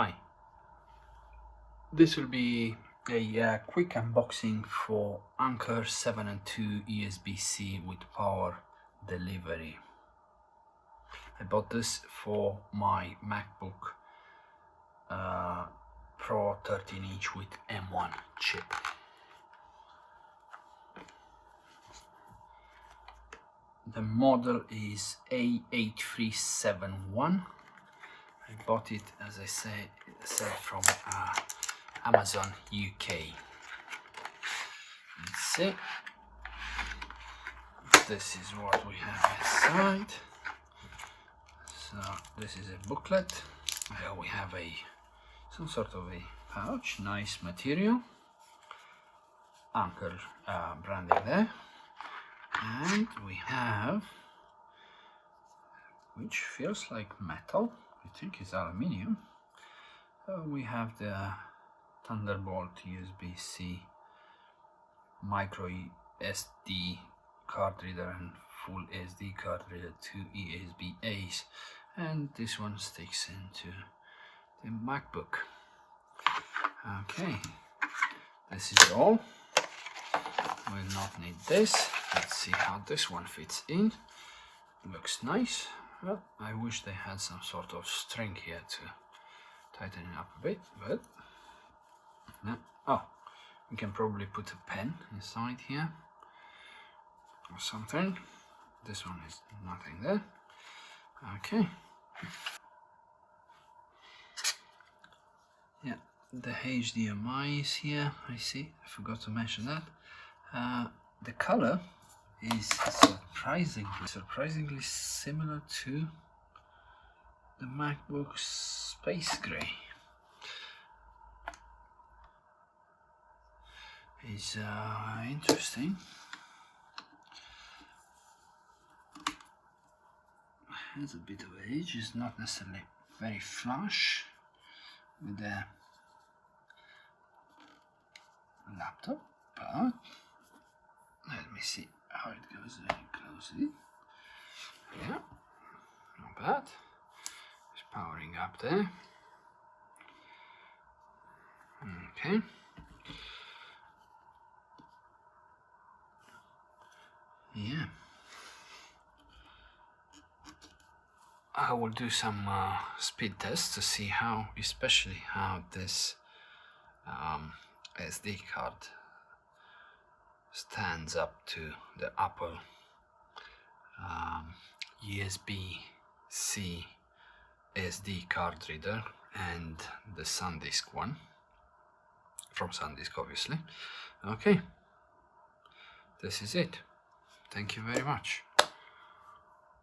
Hi, this will be a quick unboxing for Anker 7 and 2 USB-C with power delivery. I bought this for my MacBook Pro 13-inch with M1 chip. The model is A8371. I bought it, as I said from Amazon UK. Let's see. This is what we have inside. So this is a booklet. Here we have some sort of a pouch, nice material. Anker branding there, and we have, which feels like metal. I think it's aluminium. We have the Thunderbolt USB-C, micro SD card reader and full SD card reader, 2 USB-A's, and this one sticks into the MacBook. Okay, this is all. We'll not need this. Let's see how this one fits in. Looks nice. Well, I wish they had some sort of string here to tighten it up a bit, but no. Oh, you can probably put a pen inside here or something. This one is nothing there. Okay. Yeah, the HDMI is here. I see. I forgot to mention that. The color is surprisingly similar to the MacBook Space Gray. It's interesting. Has a bit of age. It's not necessarily very flush with the laptop, but let me see how it goes very closely. Yeah, not bad. It's powering up there. Okay. Yeah. I will do some speed tests to see especially how this SD card stands up to the Apple USB-C SD card reader and the SanDisk one from SanDisk, obviously. Okay, this is it. Thank you very much.